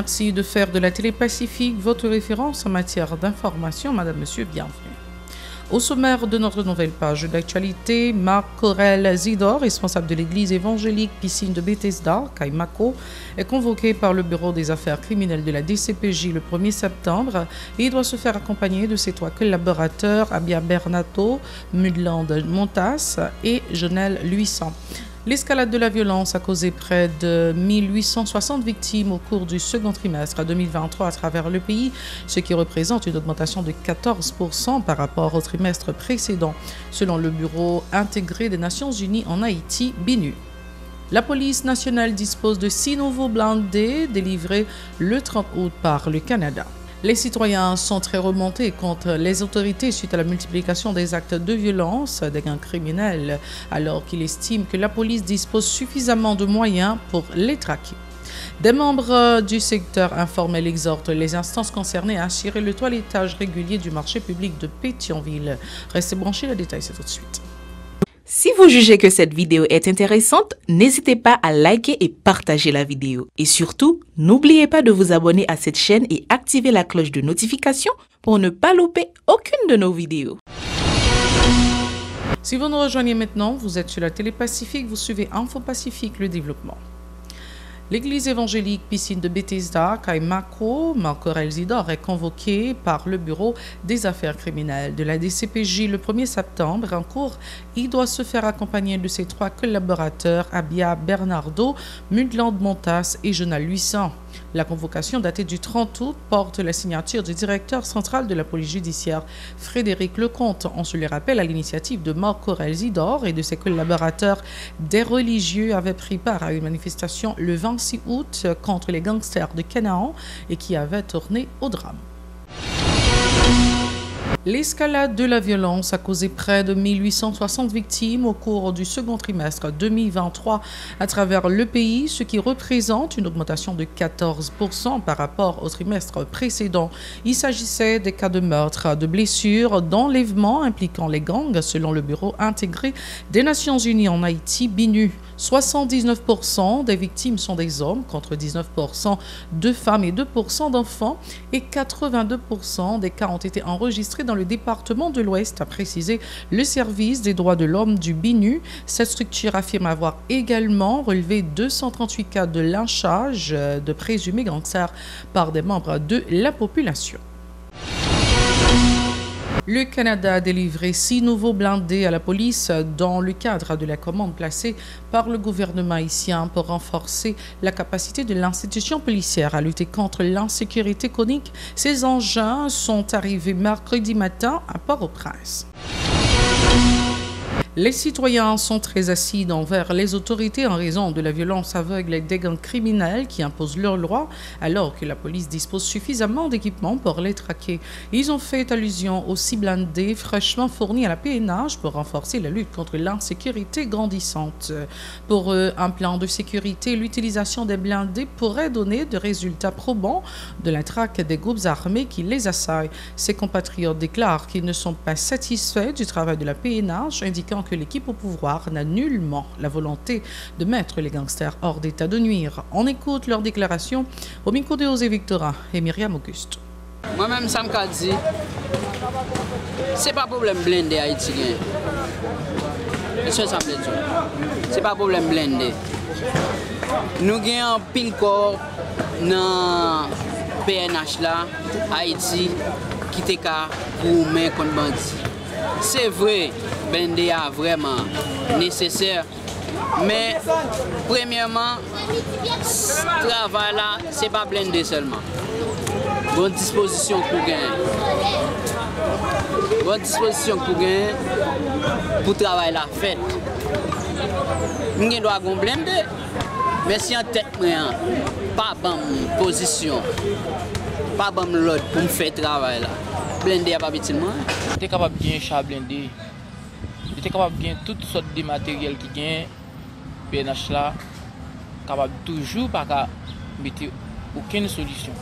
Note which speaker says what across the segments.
Speaker 1: Merci de faire de la Télé Pacifique votre référence en matière d'information, Madame, Monsieur, bienvenue. Au sommaire de notre nouvelle page d'actualité, Marc Corel Zidor, responsable de l'église évangélique Piscine de Bethesda, Caïmaco, est convoqué par le Bureau des affaires criminelles de la DCPJ le 1er septembre et il doit se faire accompagner de ses 3 collaborateurs, Abia Bernato, Mudland Montas et Jonel Luissan. L'escalade de la violence a causé près de 1860 victimes au cours du second trimestre 2023 à travers le pays, ce qui représente une augmentation de 14% par rapport au trimestre précédent, selon le Bureau intégré des Nations Unies en Haïti, BINU. La police nationale dispose de 6 nouveaux blindés délivrés le 30 août par le Canada. Les citoyens sont très remontés contre les autorités suite à la multiplication des actes de violence des gangs criminels, alors qu'ils estiment que la police dispose suffisamment de moyens pour les traquer. Des membres du secteur informel exhortent les instances concernées à assurer le toilettage régulier du marché public de Pétionville. Restez branchés, le détail c'est tout de suite.
Speaker 2: Si vous jugez que cette vidéo est intéressante, n'hésitez pas à liker et partager la vidéo. Et surtout, n'oubliez pas de vous abonner à cette chaîne et activer la cloche de notification pour ne pas louper aucune de nos vidéos.
Speaker 1: Si vous nous rejoignez maintenant, vous êtes sur la Télé Pacifique, vous suivez Info Pacifique, le développement. L'église évangélique Piscine de Bethesda, Caïmaco, Marc Corel Zidor est convoqué par le Bureau des affaires criminelles de la DCPJ le 1er septembre. En cours, il doit se faire accompagner de ses 3 collaborateurs, Abia Bernardo, Mudland Montas et Jonel Luissan. La convocation datée du 30 août porte la signature du directeur central de la police judiciaire, Frédéric Lecomte. On se le rappelle, à l'initiative de Marc Corel Zidor et de ses collaborateurs, des religieux avaient pris part à une manifestation le 26 août contre les gangsters de Canaan et qui avait tourné au drame. L'escalade de la violence a causé près de 1860 victimes au cours du second trimestre 2023 à travers le pays, ce qui représente une augmentation de 14% par rapport au trimestre précédent. Il s'agissait des cas de meurtre, de blessures, d'enlèvements impliquant les gangs, selon le Bureau intégré des Nations Unies en Haïti, BINU. 79% des victimes sont des hommes, contre 19% de femmes et 2% d'enfants, et 82% des cas ont été enregistrés dans le département de l'Ouest, a précisé le service des droits de l'homme du BINU. Cette structure affirme avoir également relevé 238 cas de lynchage de présumés gangsters par des membres de la population. Le Canada a délivré 6 nouveaux blindés à la police dans le cadre de la commande placée par le gouvernement haïtien pour renforcer la capacité de l'institution policière à lutter contre l'insécurité chronique. Ces engins sont arrivés mercredi matin à Port-au-Prince. Les citoyens sont très acides envers les autorités en raison de la violence aveugle et des gangs criminels qui imposent leurs lois alors que la police dispose suffisamment d'équipements pour les traquer. Ils ont fait allusion aux 6 blindés fraîchement fournis à la PNH pour renforcer la lutte contre l'insécurité grandissante. Pour eux, un plan de sécurité et l'utilisation des blindés pourrait donner des résultats probants de la traque des groupes armés qui les assaillent. Ces compatriotes déclarent qu'ils ne sont pas satisfaits du travail de la PNH, indiquant que l'équipe au pouvoir n'a nullement la volonté de mettre les gangsters hors d'état de nuire. On écoute leur déclaration au micro de José Victorin et Myriam Auguste.
Speaker 3: Moi-même, ça me dit, c'est pas problème blindé haïtien. C'est ça, c'est pas problème blindé. Nous avons un pile corps dans PNH là, Haïti, qui était pour mettre contre bandit. C'est vrai, blindé est vraiment nécessaire. Mais premièrement, ce travail là, c'est pas blindé seulement. Bonne disposition pour gagner. Bonne disposition pour gagner pour travailler la fête. Nous devons blindé. Mais si en tête, pas bonne position, pas bonne l'autre pour me faire travail là. Blindé à pas petit moi.
Speaker 4: J'étais capable de gagner chat blindé. J'étais capable de gagner toutes sortes de matériel qui gagne PNH là, capable toujours pas mettre aucune solution.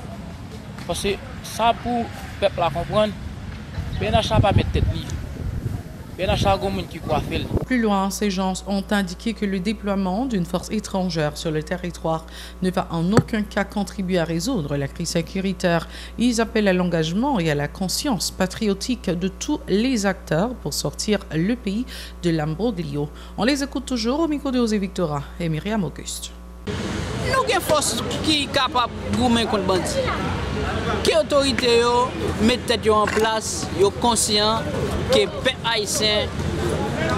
Speaker 4: Parce que ça pour le peuple à comprendre, PNH là pas mettre tête libre. PNH a goun qui croit fait.
Speaker 1: Plus loin, ces gens ont indiqué que le déploiement d'une force étrangère sur le territoire ne va en aucun cas contribuer à résoudre la crise sécuritaire. Ils appellent à l'engagement et à la conscience patriotique de tous les acteurs pour sortir le pays de l'imbroglio. On les écoute toujours au micro de José Victora et Myriam Auguste.
Speaker 3: Nous avons une force qui est capable de goumer contre les bandits. Que les autorités mettent tête en place, ils sont conscients que les peuple haïtien,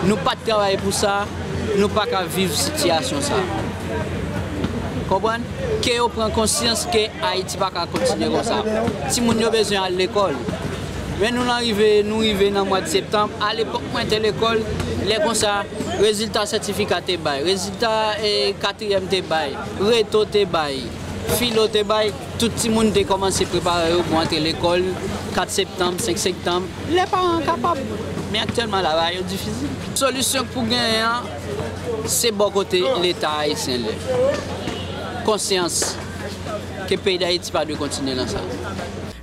Speaker 3: nous ne pouvons pas travailler pour ça, nous ne pouvons pas vivre cette situation. Vous comprenez? Que vous prenez conscience que Haïti ne peut pas continuer comme ça. Si nous avons besoin d'aller à l'école, mais nous arrivons dans le mois de septembre, à l'époque, nous étions à l'école, les comme ça, résultats certificats te bail, résultats quatrième te bail, réto te bail, philo te bail, tout le monde a commencé à préparer pour entrer à l'école, 4 septembre, 5 septembre, les parents sont capables. Mais actuellement, là, c'est difficile. La solution pour gagner, c'est bon côté l'État haïtien. Conscience que le pays d'Haïti pas de continuer dans ça.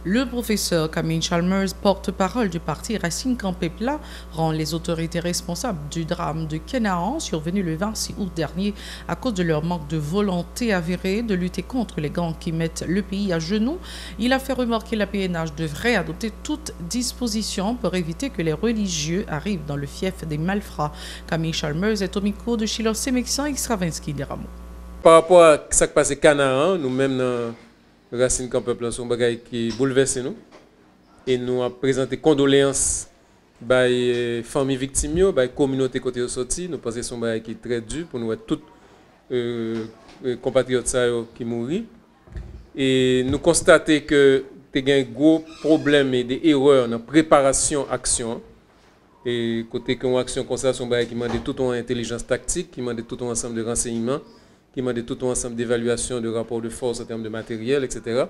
Speaker 1: Le professeur Camille Chalmers, porte-parole du parti Racine Campé Plat, rend les autorités responsables du drame de Canaan survenu le 26 août dernier à cause de leur manque de volonté avérée de lutter contre les gangs qui mettent le pays à genoux. Il a fait remarquer que la PNH devrait adopter toute disposition pour éviter que les religieux arrivent dans le fief des malfrats. Camille Chalmers est au micro de Chilo Semexan et Stravinsky des Rameaux.
Speaker 5: Par rapport à ce qui passe à Canaan, nous-mêmes dans Racine Campé Plat, c'est un bagage qui bouleverse nous. Et nous avons présenté condoléances aux familles victimes, aux communautés côté de sortie. Nous pensons que c'est un bagage qui est très dur pour nous tous compatriotes qui mourent. Et nous constatons que il y a un gros problème et des erreurs dans la préparation action. Et côté qu'une action comme ça, c'est un bagage qui demande toute une intelligence tactique, qui demande tout un ensemble de renseignements, qui demande tout un ensemble d'évaluation de rapports de force en termes de matériel, etc.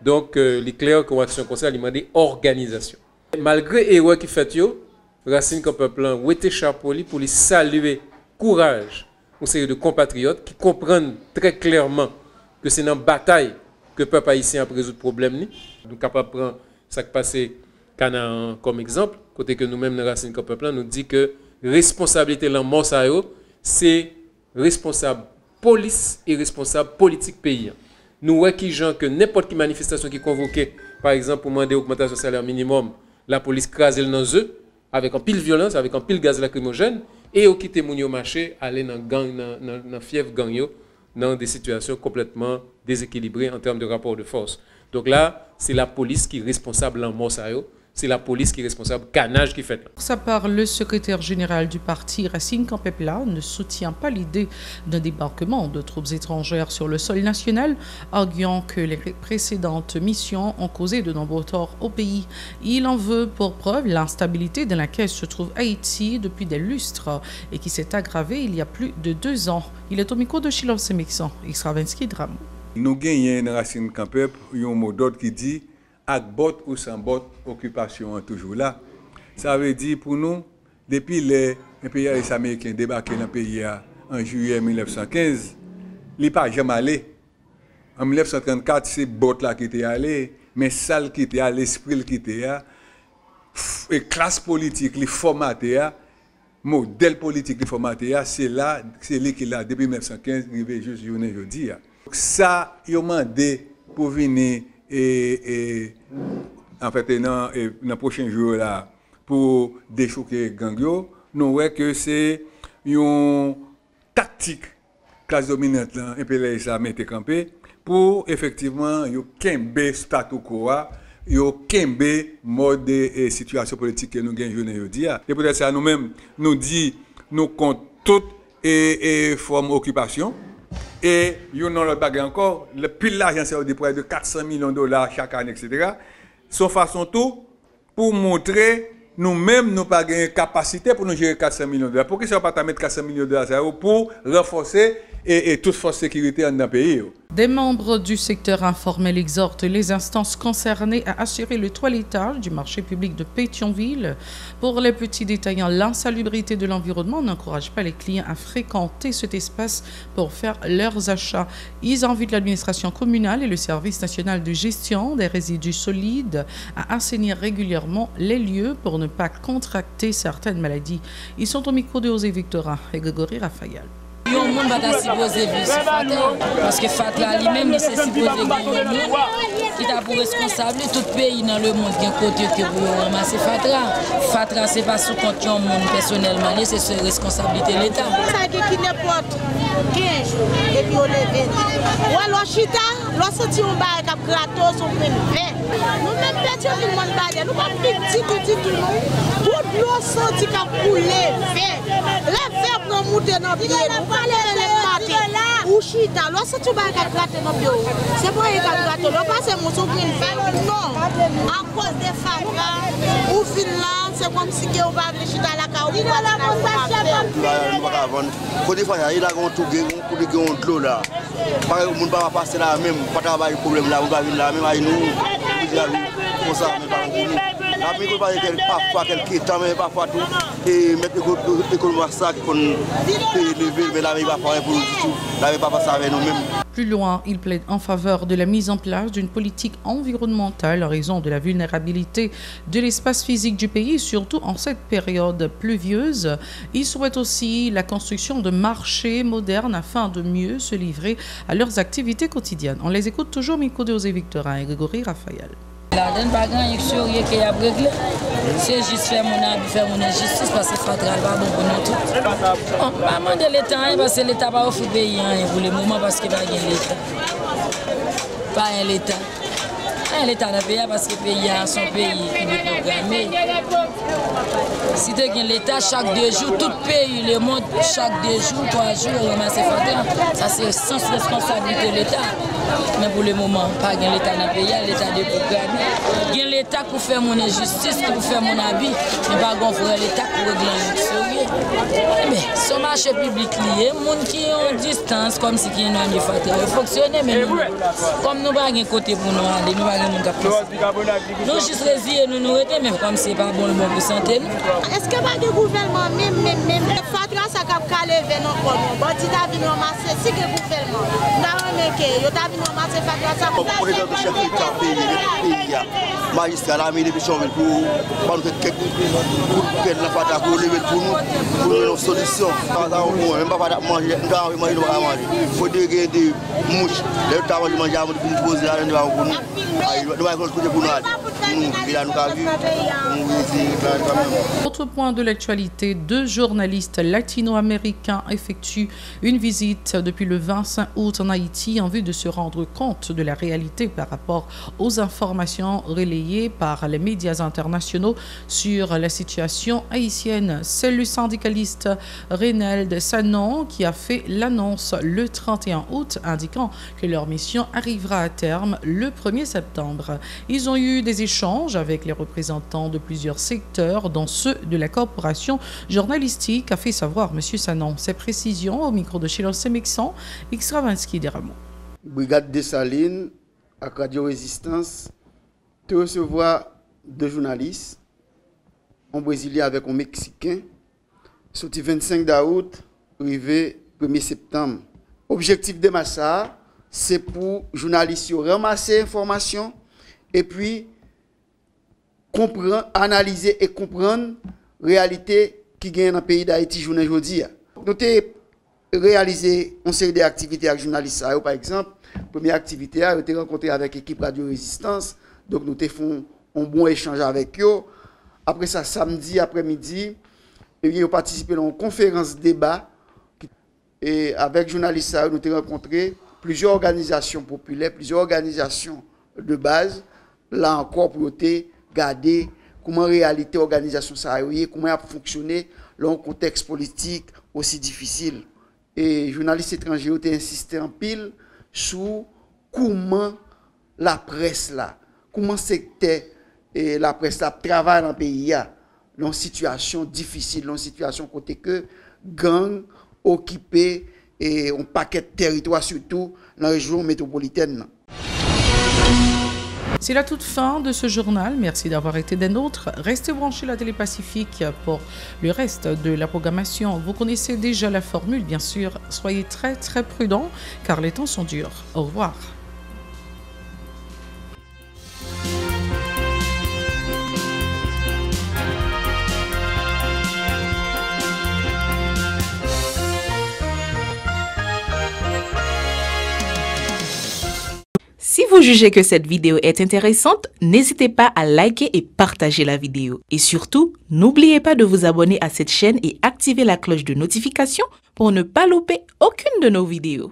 Speaker 5: Donc, il est clair qu'une action comme ça, il demande organisation. Malgré les erreurs qui fait, Racine Campé Plat a été chapeau pour lui saluer courage une série de compatriotes qui comprennent très clairement que c'est dans la bataille que le peuple haïtien a résoudre le problème. Nous sommes capables de prendre ce qui passé Canaan comme exemple, côté que nous-mêmes, dans Racine Campé Plat, nous dit que la responsabilité de la mort, c'est responsable police et responsable politique pays. Nous voyons que n'importe quelle manifestation qui est convoquée, par exemple pour demander augmentation du salaire minimum, la police crase dans eux avec un pile violence, avec un pile gaz lacrymogène, et au quitter mon marché, aller dans gang, dans fief gang, dans des situations complètement déséquilibrées en termes de rapport de force. Donc là, c'est la police qui est responsable en mort. C'est la police qui est responsable, canage qui fait.
Speaker 1: Pour sa part, le secrétaire général du parti Racine Campé Plat ne soutient pas l'idée d'un débarquement de troupes étrangères sur le sol national, arguant que les précédentes missions ont causé de nombreux torts au pays. Il en veut pour preuve l'instabilité dans laquelle se trouve Haïti depuis des lustres et qui s'est aggravée il y a plus de 2 ans. Il est au micro de Chilo Semexan et Stravinsky Drame.
Speaker 6: Nous gagnons dans Racine Campé un mot d'ordre qui dit avec bot ou sans bot, occupation est toujours là. Ça veut dire pour nous, depuis les impérialistes américains débarqués dans le pays en juillet 1915, il n'est pas jamais allé. En 1934, c'est bot là qui était allé, mais salle qui était à l'esprit qui était là, et classe politique, les formatés, modèle politique, les formatés, c'est là, c'est lui qui l'a depuis 1915, arrivé juste aujourd'hui. Ça, il a demandé pour venir en fait, dans les prochains jours là, pour déchoquer Gangyo, nous voyons que c'est une tactique classe dominante et puis ça a été campé pour effectivement kembe statu quo, kembe mode et situation politique que nous gagnons aujourd'hui. Et peut-être ça nous-mêmes nous dit nous compte toute et forme occupation. Et nous avons le bagage encore, le pile l'argent c'est de près de 400 millions de dollars chaque année, etc. Son façon tout pour montrer nous-mêmes nous pas gagner capacité pour nous gérer 400 millions de dollars. Pourquoi ça ne pas mettre 400 millions de dollars pour renforcer et toute force de sécurité dans le pays.
Speaker 1: Des membres du secteur informel exhortent les instances concernées à assurer le toilettage du marché public de Pétionville. Pour les petits détaillants, l'insalubrité de l'environnement n'encourage pas les clients à fréquenter cet espace pour faire leurs achats. Ils invitent l'administration communale et le service national de gestion des résidus solides à assainir régulièrement les lieux pour ne pas contracter certaines maladies. Ils sont au micro de José Victorin et Grégory Raphaël.
Speaker 7: Yon moun bata supposé vivre sur Fatra parce que Fatra lui-même il s'est supposé gagner il est pour responsable tout pays dans le monde qui a côté que pour ramasser Fatra. Fatra c'est pas sous compte yon monde personnellement, c'est sur responsabilité de l'État.
Speaker 8: Ça qui n'importe 15 jours et puis on levé. Ou alors chita, l'on senti un bail cap gratos on prend 20. Nous même pétion tout le monde bail, nous pas petit tout le monde. Tout l'on senti cap couler fait. Les faire pour monter dans pied. Ou chita, l'on senti un bail cap gratos dans pied. C'est pour y cap gratos, l'on passe mon son prend 20. Non, à cause des femmes ou fin là, c'est comme si on va venir chita la ca ou pas la montage.
Speaker 9: Faut des fois il a un tout pour des de l'eau là. Pas on va passer là même, pas travailler problème là, on va venir là même avec nous. Comme ça mais pas la micro parfois quelques temps mais parfois tout et mettre l'économie ça qu'on lever mais là il va faire pour tout. Là il va pas ça avec nous même.
Speaker 1: Plus loin, il plaide en faveur de la mise en place d'une politique environnementale en raison de la vulnérabilité de l'espace physique du pays, surtout en cette période pluvieuse. Il souhaite aussi la construction de marchés modernes afin de mieux se livrer à leurs activités quotidiennes. On les écoute toujours micro de José Victorin et Grégory Raphaël.
Speaker 7: La donne pas grand chose qui a réglé. C'est juste faire mon injustice parce que Fatra va bon pour nous tous. On va demander l'État parce que l'État va offrir pays pour le moment parce qu'il va gagner l'État. Pas un l'État. Un l'État dans le pays parce que le pays a son pays qui est programmé. Si tu as l'État chaque 2 jours, tout pays, le monde, chaque 2 jours, 3 jours, on ramasse Fatra. Ça c'est sans responsabilité de l'État. Mais pour le moment, pas l'État dans le pays, l'État de programme. Il y a l'État pour faire mon injustice, pour faire mon habit, mais pas l'État pour régler un mais ce marché public lié, les gens qui ont distance, comme si qui ont une Fatra, il fonctionne, mais nous, comme nous n'avons pas côté pour nous aller, nous n'avons pas de nous juste résigner, nous arrêter, même comme c'est pas bon le bon pour santé.
Speaker 8: Est-ce que le gouvernement, même, Fatra, ça a calé vers nos corps, bon, tu as vu nous ramasser, si le gouvernement, nous avons remarqué, nous avons ramasser Fatra, ça
Speaker 9: pour le chef de l'État, pays, magistrat, la mairie de Pétionville, pour nous faire quelques Fatra, pour lever pour nous, pour nous une solution. Même pas manger, nous avons manger, nous avons manger. Il faut des mouches, les temps de manger, nous avons posé là, nous avons pour nous. Nous avons côté pour nous.
Speaker 1: Autre point de l'actualité, 2 journalistes latino-américains effectuent une visite depuis le 25 août en Haïti en vue de se rendre compte de la réalité par rapport aux informations relayées par les médias internationaux sur la situation haïtienne. C'est le syndicaliste Reynald Sanon qui a fait l'annonce le 31 août, indiquant que leur mission arrivera à terme le 1er septembre. Ils ont eu des échanges avec les représentants de plusieurs secteurs, dont ceux de la corporation journalistique, a fait savoir M. Sanon. Ces précisions au micro de Chilo Semexon, Xravinsky des Rameaux.
Speaker 10: Brigade Dessalines, à Radio Résistance, te recevoir 2 journalistes, un Brésilien avec un Mexicain, sorti 25 août, arrivé 1er septembre. Objectif de Massa, c'est pour les journalistes ramasser l'information et puis comprendre, analyser et comprendre la réalité qui gagne dans le pays d'Haïti aujourd'hui. Nous avons réalisé une série d'activités avec les journalistes. Par exemple, la première activité, nous avons rencontré avec l'équipe Radio Résistance. Donc nous avons fait un bon échange avec eux. Après ça, samedi après-midi, nous avons participé à une conférence débat. Et avec les journalistes, nous avons rencontré plusieurs organisations populaires, plusieurs organisations de base. Là encore, pour garder comment en réalité l'organisation saharienne, comment elle fonctionné dans un contexte politique aussi difficile. Et les journalistes étrangers ont insisté en pile sur comment la presse là, comment c'était la presse là travaille dans le pays dans une situation difficile, dans une situation côté que gang occupé et un paquet de territoires, surtout dans la région métropolitaine.
Speaker 1: C'est la toute fin de ce journal. Merci d'avoir été des nôtres. Restez branchés à la Télé Pacifique pour le reste de la programmation. Vous connaissez déjà la formule, bien sûr. Soyez très très prudents car les temps sont durs. Au revoir.
Speaker 2: Si vous jugez que cette vidéo est intéressante, n'hésitez pas à liker et partager la vidéo. Et surtout, n'oubliez pas de vous abonner à cette chaîne et activer la cloche de notification pour ne pas louper aucune de nos vidéos.